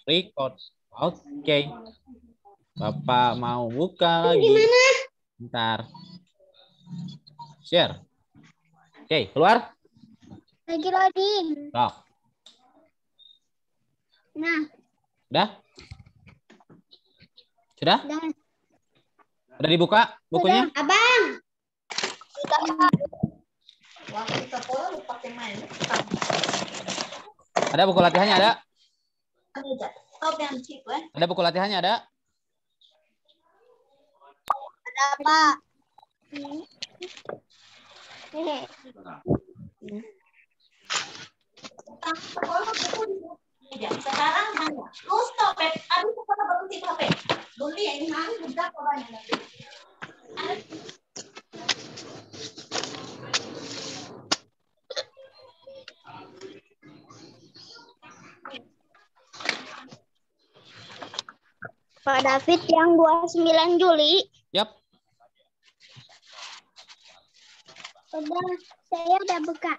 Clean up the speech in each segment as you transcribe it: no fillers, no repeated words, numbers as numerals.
Record. Oke. Bapak mau buka lagi. Gimana? Bentar. Share. Oke, keluar. Lagi loading. Lock. Nah. Udah? Sudah? Udah. Udah dibuka bukunya? Sudah, Abang. Ada buku latihannya ada? Ada buku latihannya ada? Ada apa? Sekarang lu stop aduh sekolah baru di HP dulu ya ini nang budak orangnya Pak David yang 29 Juli. Yap. Udah, saya udah buka.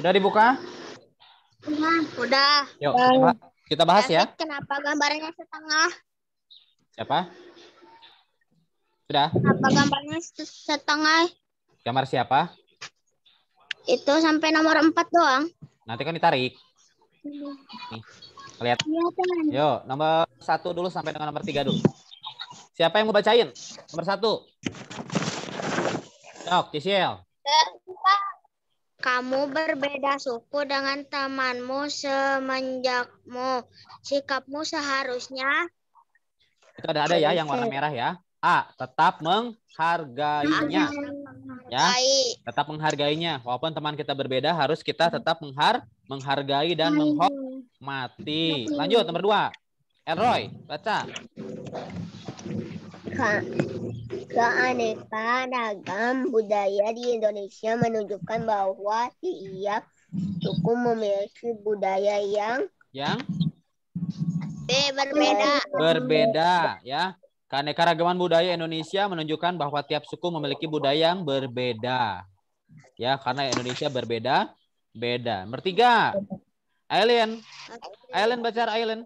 Sudah dibuka? Udah. Yuk, kita bahas ya. David, kenapa gambarnya setengah? Siapa? Sudah? Kenapa gambarnya setengah? Gambar siapa? Itu sampai nomor 4 doang. Nanti kan ditarik. Nih, lihat. Iya, teman. Yuk, nomor 1 dulu sampai dengan nomor 3 dulu. Siapa yang mau bacain? Nomor 1. Sok, Cicil. Kamu berbeda suku dengan temanmu semenjakmu. Sikapmu seharusnya Itu ada ya yang warna merah ya. A, tetap menghargainya. Ya, tetap menghargainya. Walaupun teman kita berbeda, harus kita tetap menghargai dan menghormati. Lanjut, nomor 2. Elroy, baca. Keanekaragaman budaya di Indonesia menunjukkan bahwa tiap suku memiliki budaya yang berbeda ya. Keanekaragaman budaya Indonesia menunjukkan bahwa tiap suku memiliki budaya yang berbeda. Ya, karena Indonesia berbeda-beda. Nomor 3. Aileen. Aileen, baca Aileen.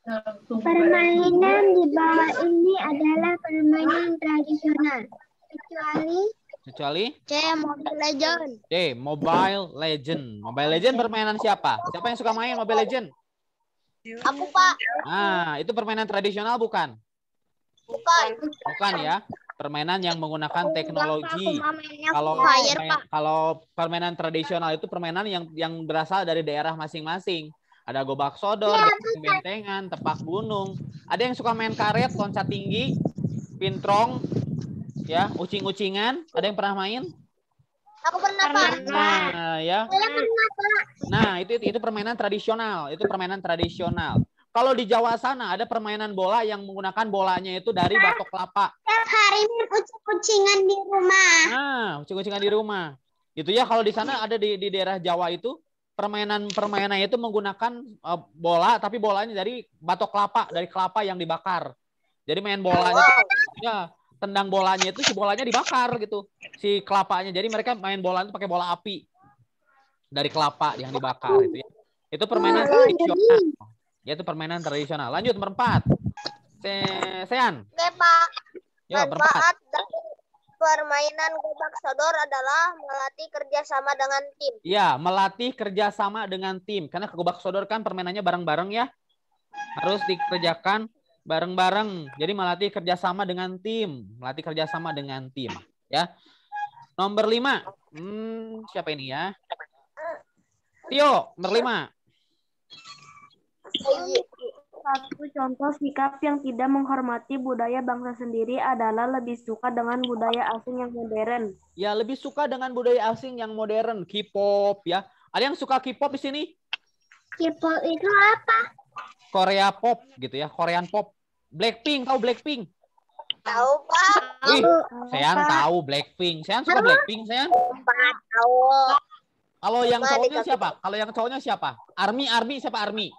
permainan di bawah ini adalah permainan tradisional. Kecuali C. Mobile Legend. D. Mobile Legend. Mobile Legend permainan siapa? Siapa yang suka main Mobile Legend? Aku, Pak. Nah, itu permainan tradisional bukan? Bukan ya. Permainan yang menggunakan teknologi. Kalau permainan tradisional itu permainan yang berasal dari daerah masing-masing. Ada gobak sodor, bentengan, tepak gunung. Ada yang suka main karet, loncat tinggi, pintrong, ya, ucing-ucingan. Ada yang pernah main? Aku pernah, Pak. Nah, ya. Nah, itu permainan tradisional. Itu permainan tradisional. Kalau di Jawa sana ada permainan bola yang menggunakan bolanya itu dari batok kelapa. Tiap hari main ucing-ucingan di rumah. Nah, ucing-ucingan di rumah. Itu ya, kalau di sana ada di daerah Jawa itu permainannya itu menggunakan bola, tapi bolanya dari batok kelapa, dari kelapa yang dibakar. Jadi main bolanya ya, tendang bolanya itu si bolanya dibakar gitu, si kelapanya. Jadi mereka main bola itu pakai bola api dari kelapa yang dibakar itu ya. Itu permainan tradisional. Ya, itu permainan tradisional. Lanjut nomor 4. Sean. Oke, Pak. Yo, nomor 4. Permainan gobak sodor adalah melatih kerjasama dengan tim. Ya, melatih kerjasama dengan tim. Karena gobak sodor kan permainannya bareng-bareng ya. Harus dikerjakan bareng-bareng. Jadi melatih kerjasama dengan tim. Melatih kerjasama dengan tim. Ya. Nomor 5. Siapa ini ya? Tio, nomor 5. Satu contoh sikap yang tidak menghormati budaya bangsa sendiri adalah lebih suka dengan budaya asing yang modern. Ya, lebih suka dengan budaya asing yang modern. K-pop ya. Ada yang suka K-pop di sini? K-pop itu apa? Korea pop gitu ya. Korean pop. Blackpink, tahu Blackpink? Tahu, Pak. Wih, Sean tahu Blackpink. Sean suka Blackpink, Sean? Pak, tahu. Kalau yang Cuma cowoknya dikasih- siapa? Kalau yang cowoknya siapa? Army siapa Army?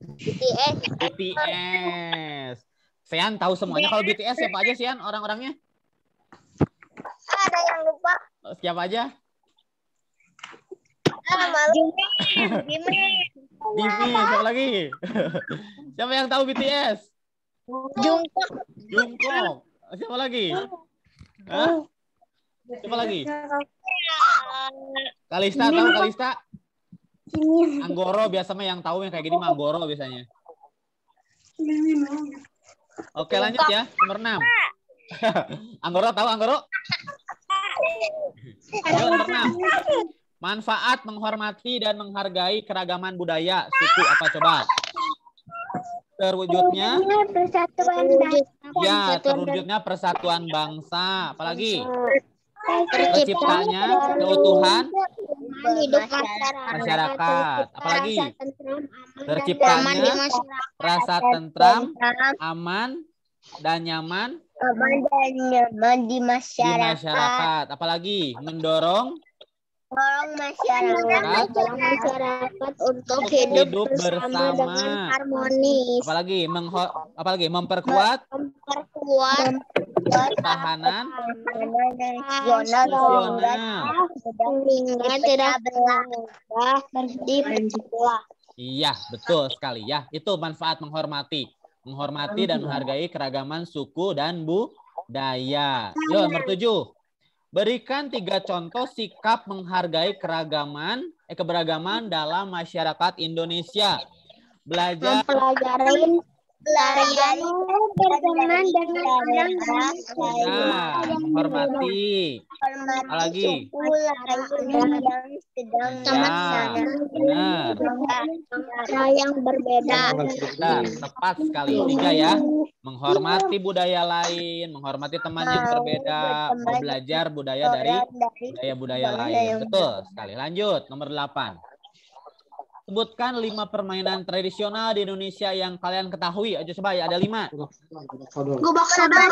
BTS. BTS. Sean tahu semuanya. Kalau BTS siapa aja Sean orang-orangnya? Ada yang lupa. Siapa aja? Malu. Dimi, siapa lagi? Siapa yang tahu BTS? Jungkook. Jungkook. Siapa lagi? Hah? Siapa lagi? Kalista tahu Kalista? Anggoro biasanya yang tahu yang kayak gini mah Anggoro biasanya. Oke, lanjut ya. Nomor 6. Anggoro tahu Anggoro? Ayo, nomor 6. Manfaat menghormati dan menghargai keragaman budaya suku apa coba? Terwujudnya terwujudnya persatuan bangsa. Apalagi? Terciptanya keutuhan Hidup masyarakat. Apalagi? Terciptanya rasa tentram, aman, dan nyaman di di masyarakat. Apalagi? Mendorong masyarakat untuk hidup bersama dengan harmonis. Apalagi? Memperkuat pertahanan nasional. Sehingga tidak berubah. Iya, betul sekali ya. Itu manfaat menghormati dan menghargai keragaman suku dan budaya. Yuk, nomor 7. Berikan 3 contoh sikap menghargai keberagaman dalam masyarakat Indonesia. Belajar Mempelajari berteman dengan orang ya, menghormati. Apalagi? Benar. yang berbeda. Nah, tepat sekali. 3 ya. Menghormati budaya lain, menghormati teman yang berbeda, mau belajar budaya dari budaya-budaya lain. Betul sekali. Lanjut, nomor 8. Sebutkan 5 permainan tradisional di Indonesia yang kalian ketahui. Ayo coba ya, ada 5. Gobak sodor.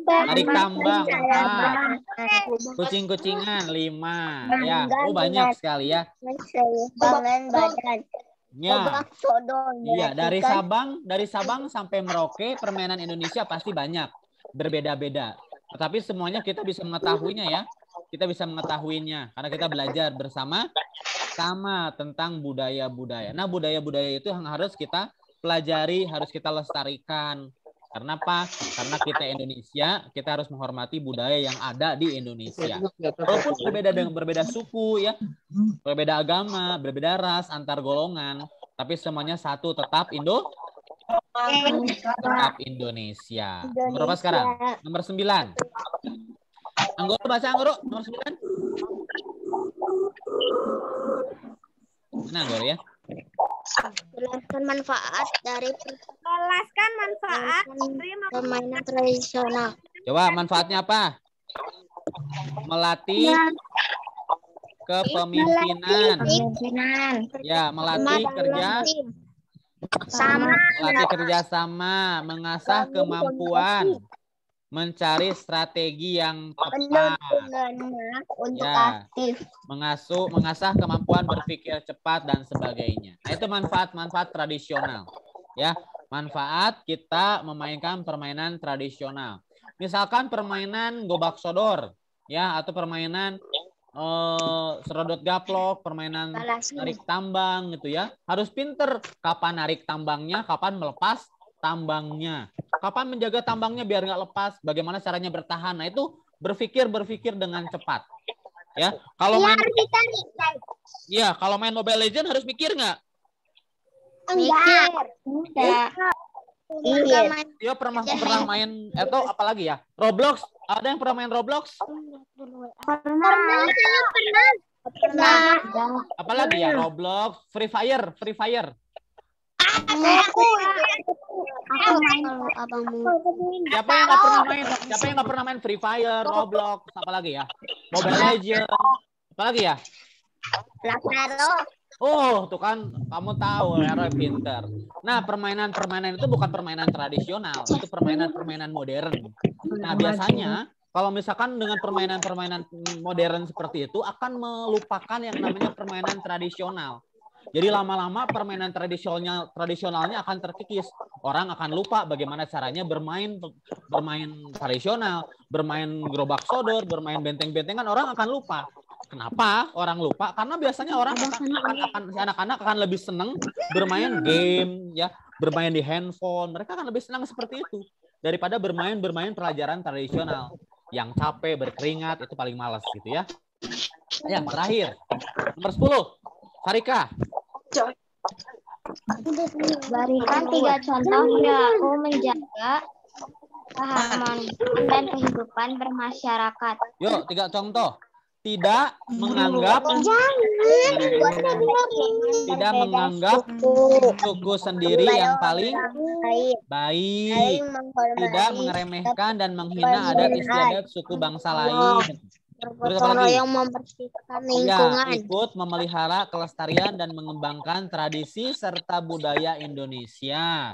Tarik tambang 4. Kucing-kucingan 5. Ya, banyak sekali ya. Bangan badan. Ya. Iya, dari Sabang sampai Merauke permainan Indonesia pasti banyak, berbeda-beda. Tetapi semuanya kita bisa mengetahuinya ya. Kita bisa mengetahuinya karena kita belajar bersama-sama tentang budaya-budaya. Nah, budaya-budaya itu yang harus kita pelajari, harus kita lestarikan. Karena apa? Karena kita Indonesia, kita harus menghormati budaya yang ada di Indonesia. Walaupun berbeda suku ya, berbeda agama, berbeda ras, antar golongan, tapi semuanya satu, tetap Indonesia. Nomor berapa sekarang? Nomor 9. Anggoro bahasa Anggoro nomor 9. Mana Anggoro ya? Jelaskan manfaat dari permainan tradisional. Coba manfaatnya apa? Melatih kepemimpinan. Ya, melatih kerjasama, mengasah kemampuan, mencari strategi yang tepat, ya, mengasah kemampuan berpikir cepat dan sebagainya. Nah, itu manfaat tradisional, ya, manfaat kita memainkan permainan tradisional. Misalkan permainan gobak sodor, ya, atau permainan serodot gaplok, permainan narik tambang, gitu ya. Harus pinter kapan narik tambangnya, kapan melepas tambangnya. Kapan menjaga tambangnya biar nggak lepas, bagaimana caranya bertahan. Nah, itu berpikir dengan cepat. Ya, kalau main Mobile Legends harus mikir nggak? Enggak. Dia pernah main atau apalagi ya? Roblox. Ada yang pernah main Roblox? Pernah. Apalagi ya? Roblox, Free Fire. Siapa yang nggak pernah main Free Fire, Roblox, apalagi ya? Mobile Legends, apalagi ya? Oh, tuh kan kamu tahu, Leroy pinter. Nah, permainan-permainan itu bukan permainan tradisional, itu permainan-permainan modern. Nah, biasanya kalau misalkan dengan permainan-permainan modern seperti itu akan melupakan yang namanya permainan tradisional. Jadi lama-lama permainan tradisionalnya akan terkikis. Orang akan lupa bagaimana caranya bermain tradisional, bermain gerobak sodor, bermain benteng-bentengan, orang akan lupa. Kenapa orang lupa? Karena biasanya orang anak-anak akan lebih senang bermain game, ya, bermain di handphone. Mereka akan lebih senang seperti itu daripada bermain pelajaran tradisional yang capek, berkeringat, itu paling malas gitu ya. Ya, terakhir nomor 10, Farika. Berikan 3 contoh perilaku menjaga keharmonisan dan kehidupan bermasyarakat. Yuk, 3 contoh. Tidak menganggap suku sendiri yang paling baik. Tidak mengeremehkan dan menghina adat istiadat suku bangsa lain. Bergotong royong membersihkan lingkungan. Ya, ikut memelihara kelestarian dan mengembangkan tradisi serta budaya Indonesia.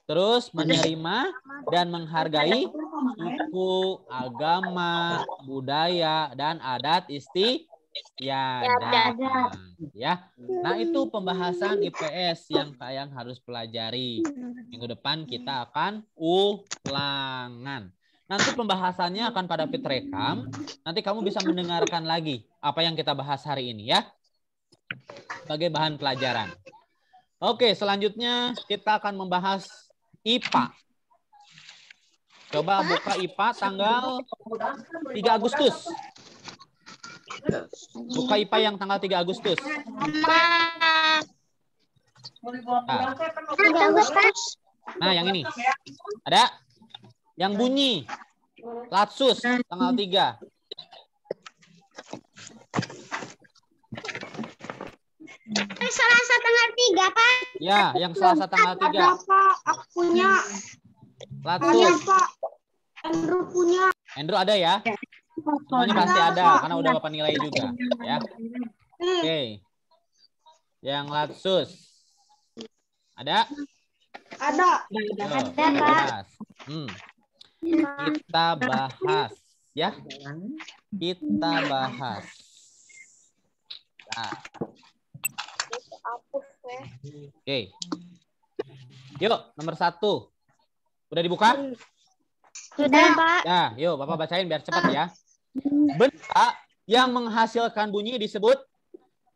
Terus menerima dan menghargai suku, agama, budaya, dan adat istiadat. Ya, nah itu pembahasan IPS yang kalian harus pelajari. Minggu depan kita akan ulangan. Nanti pembahasannya akan pada fit rekam. Nanti kamu bisa mendengarkan lagi apa yang kita bahas hari ini ya, sebagai bahan pelajaran. Oke, selanjutnya kita akan membahas IPA. Coba buka IPA tanggal 3 Agustus. Buka IPA yang tanggal 3 Agustus. Nah, yang ini. Ada yang bunyi. Latsus tanggal 3. Selasa tanggal 3, Pak. Ya, yang Selasa tanggal 3. Ada Pak, aku punya. Latsus. Pak. Andrew punya. Andrew ada ya? Semuanya pasti ada karena udah Bapak nilai juga ya. Oke. Yang Latsus. Ada? Ada. Bahas. Kita bahas ya. Kita bahas. Nah. Oke. Yuk, nomor 1. Udah dibuka? Sudah, Pak. Ya, yuk Bapak bacain biar cepat ya. Benda yang menghasilkan bunyi disebut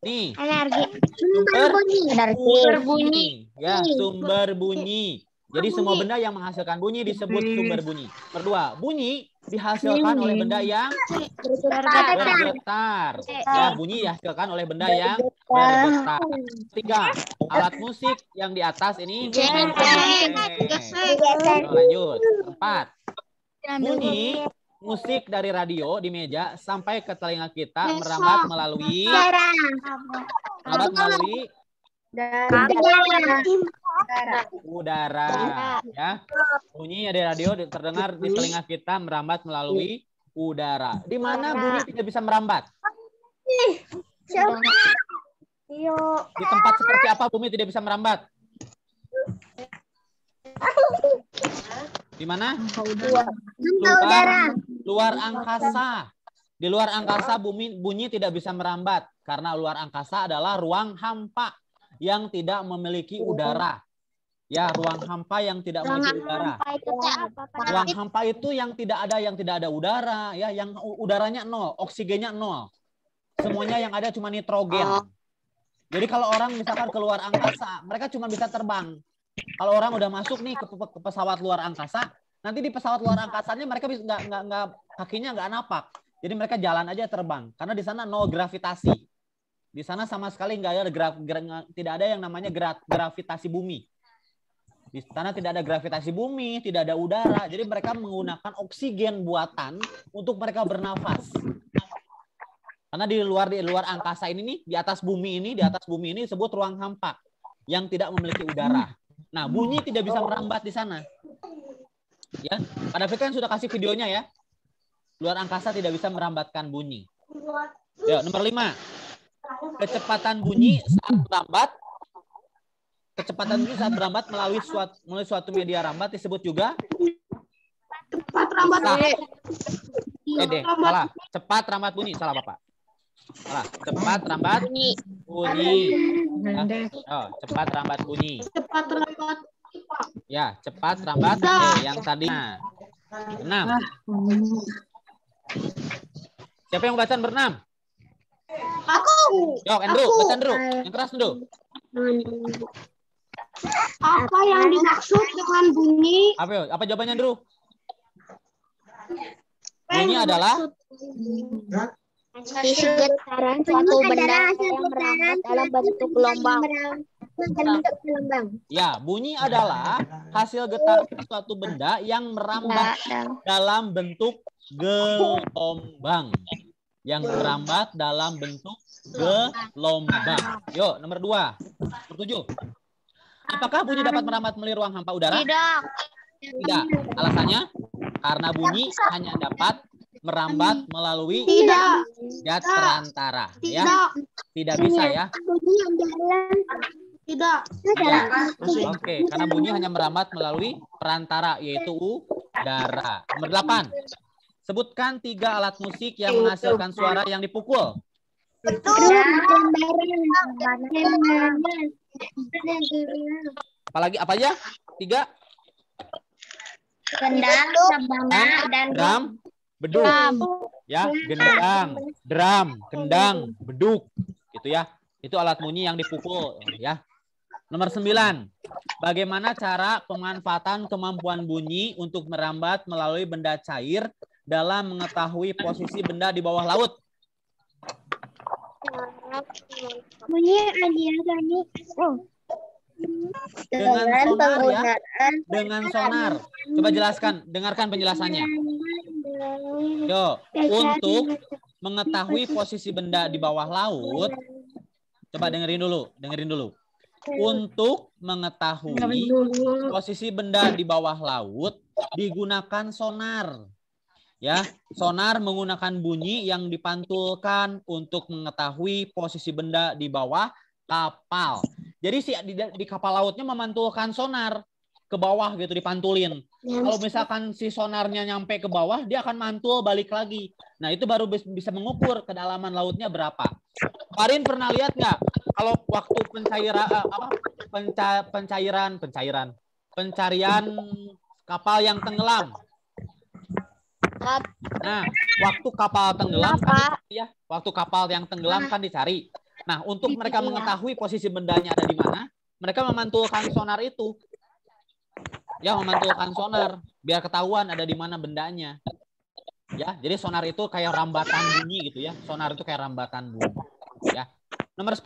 nih. Energi. Sumber bunyi. Ya, sumber bunyi. Jadi semua benda yang menghasilkan bunyi disebut sumber bunyi. Kedua, bunyi dihasilkan oleh benda yang bergetar. Ya, bunyi dihasilkan oleh benda yang bergetar. 3, alat musik yang di atas ini. Lanjut. 4, bunyi musik dari radio di meja sampai ke telinga kita merambat melalui udara. Ya, bunyi dari radio terdengar di telinga kita merambat melalui udara. Di mana bunyi tidak bisa merambat? Di tempat seperti apa bunyi tidak bisa merambat? Di mana? Luar angkasa. Di luar angkasa bunyi tidak bisa merambat karena luar angkasa adalah ruang hampa yang tidak memiliki udara. Ya, ruang hampa yang tidak memiliki udara. Ruang hampa itu yang tidak ada udara, ya, yang udaranya 0, oksigennya 0. Semuanya yang ada cuma nitrogen. Jadi kalau orang misalkan keluar angkasa, mereka cuma bisa terbang. Kalau orang udah masuk nih ke pesawat luar angkasa, nanti di pesawat luar angkasanya mereka bisa nggak kakinya nggak napak. Jadi mereka jalan aja terbang karena di sana no gravitasi. Di sana sama sekali nggak ada tidak ada yang namanya gravitasi bumi. Di sana tidak ada gravitasi bumi, tidak ada udara. Jadi mereka menggunakan oksigen buatan untuk mereka bernafas. Karena di luar angkasa ini nih, di atas bumi ini disebut ruang hampa yang tidak memiliki udara. Nah, bunyi tidak bisa merambat di sana. Ya, pada David kan sudah kasih videonya ya. Luar angkasa tidak bisa merambatkan bunyi. Ya, nomor 5. kecepatan bunyi saat merambat. Kecepatan bunyi saat merambat melalui suatu media rambat disebut juga Cepat rambat. salah. Cepat rambat bunyi, salah Bapak. Salah. Cepat rambat bunyi. Ya. Oh, cepat rambat bunyi. Cepat rambat. Ya, cepat rambat yang tadi. 6. Siapa yang bacaan berenam? Aku. Yo, Andrew, baca Andrew. Yang keras Andrew. Apa yang dimaksud dengan bunyi? Apa jawabannya Andrew? Bunyi adalah Hasil getaran suatu benda yang merambat dalam bentuk gelombang. ya, bunyi adalah hasil getaran suatu benda yang merambat dalam bentuk gelombang. Yang merambat dalam bentuk gelombang. Yuk, nomor 2. Nomor 7. Apakah bunyi dapat merambat melalui ruang hampa udara? Tidak. Tidak. Alasannya? Karena bunyi hanya dapat merambat melalui zat perantara. Ya, tidak bisa ya. Tidak. Ya. Oke, karena bunyi hanya merambat melalui perantara, yaitu udara. Nomor 8. Sebutkan 3 alat musik yang menghasilkan suara yang dipukul. Apalagi apa aja? 3. Gendang, sabana, dan Drum, beduk. Ya, gendang, drum, kendang, beduk. Gitu ya. Itu alat bunyi yang dipukul ya. Nomor 9. Bagaimana cara pemanfaatan kemampuan bunyi untuk merambat melalui benda cair dalam mengetahui posisi benda di bawah laut? Dengan sonar ya. Dengan sonar. Coba jelaskan, dengarkan penjelasannya. Yo, untuk mengetahui posisi benda di bawah laut, coba dengerin dulu. Untuk mengetahui posisi benda di bawah laut digunakan sonar. Ya, sonar menggunakan bunyi yang dipantulkan untuk mengetahui posisi benda di bawah kapal. Jadi di kapal lautnya memantulkan sonar ke bawah gitu, dipantulin. Kalau misalkan si sonarnya nyampe ke bawah, dia akan mantul balik lagi. Nah, itu baru bisa mengukur kedalaman lautnya berapa. Farin pernah lihat nggak kalau waktu pencarian kapal yang tenggelam? Nah, waktu kapal tenggelam waktu kapal yang tenggelam kan dicari. Nah, untuk mereka mengetahui posisi bendanya ada di mana, mereka memantulkan sonar itu. Ya, memantulkan sonar biar ketahuan ada di mana bendanya. Ya, jadi sonar itu kayak rambatan bunyi gitu ya. Sonar itu kayak rambatan bunyi. Ya. Nomor 10.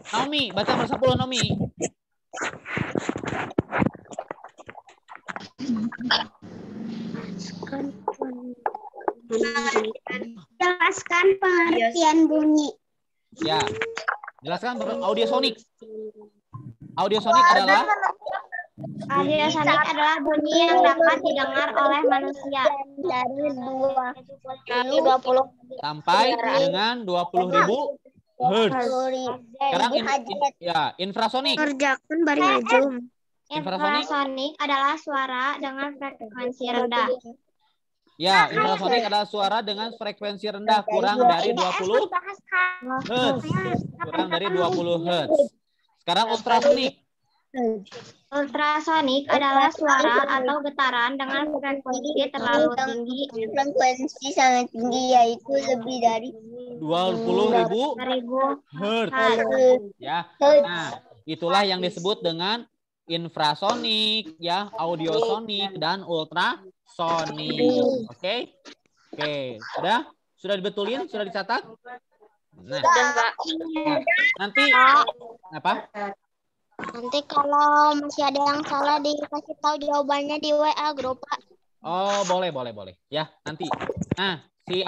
Naomi, baca nomor 10 Naomi. Jelaskan pengertian bunyi. Ya. Jelaskan audiosonik. Audiosonik adalah bunyi yang dapat didengar oleh manusia dari 20 sampai dengan 20.000 Hertz. Sekarang infrasonik. Kerjakan bari zoom. Infrasonik adalah suara dengan frekuensi rendah. Ya, infrasonik adalah suara dengan frekuensi rendah kurang dari 20 Hertz. Kurang dari 20 Hertz. Sekarang ultrasonik. Ultrasonik adalah suara atau getaran dengan frekuensi terlalu tinggi. Frekuensi sangat tinggi, yaitu lebih dari 20.000 Hertz. Ya. Nah, itulah yang disebut dengan infrasonik, ya, audiosonik dan ultrasonik. Oke? Oke, sudah dibetulin, sudah dicatat? Nah, nanti apa? Nanti kalau masih ada yang salah dikasih tahu jawabannya di WA grup, Pak. Oh, boleh. Ya, nanti. Nah, si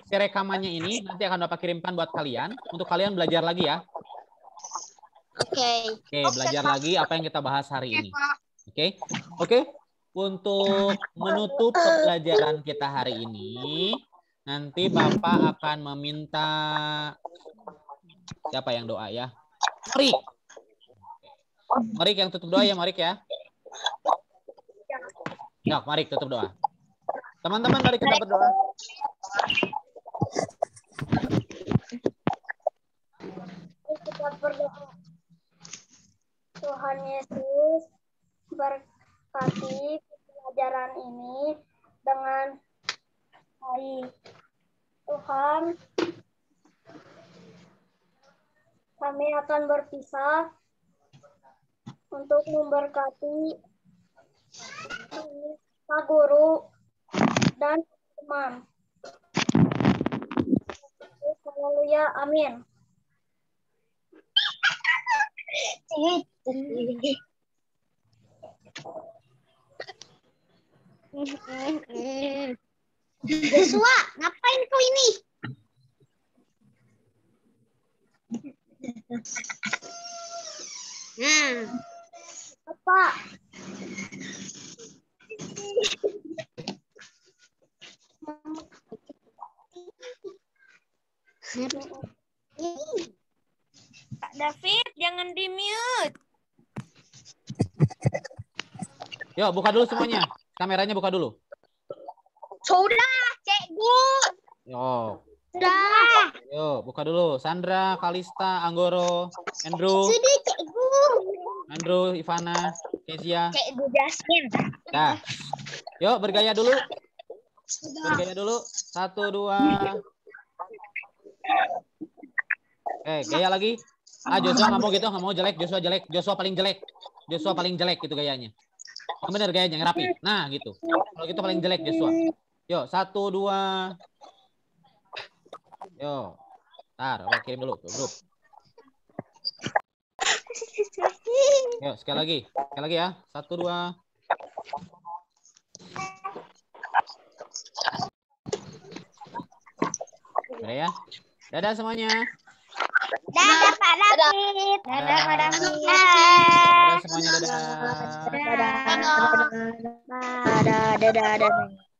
rekamannya ini nanti akan Bapak kirimkan buat kalian untuk kalian belajar lagi ya. Oke. Oke, belajar lagi apa yang kita bahas hari ini. Oke. Untuk menutup pembelajaran kita hari ini, Nanti Bapak akan meminta siapa yang doa ya? Marik. Marik yang tutup doa ya, Marik ya. Ya, Marik tutup doa. Teman-teman, mari kita berdoa. Kita berdoa. Tuhan Yesus, berkati pelajaran ini dengan baik. Tuhan, kami akan berpisah untuk memberkati Pak Guru dan teman. Haleluya, amin. Joshua, ngapain kau ini? Apa? Kak David, jangan di-mute. Yuk, buka dulu semuanya. Kameranya buka dulu. Sudah, Cikgu. Yuk. Sudah. Yuk, buka dulu. Sandra, Kalista, Anggoro, Andrew, Sudah, Cikgu. Andrew, Ivana, Kezia. Cikgu Jasmine. Dah. Yuk, bergaya dulu. Bergaya dulu. 1, 2. Gaya lagi. Joshua nggak mau gitu, nggak mau jelek. Joshua jelek. Joshua paling jelek. Joshua paling jelek gitu gayanya. Yang bener gayanya, yang rapi. Nah, gitu. Kalau gitu paling jelek Joshua. Yuk, 1, 2. Yuk. Ntar, kirim dulu ke grup. Yuk, sekali lagi. Sekali lagi ya. 1, 2. Udah ya. Dadah semuanya. Dadah, Pak David. Dadah, Pak David. Dadah semuanya, dadah. Dadah. Dadah. Dadah.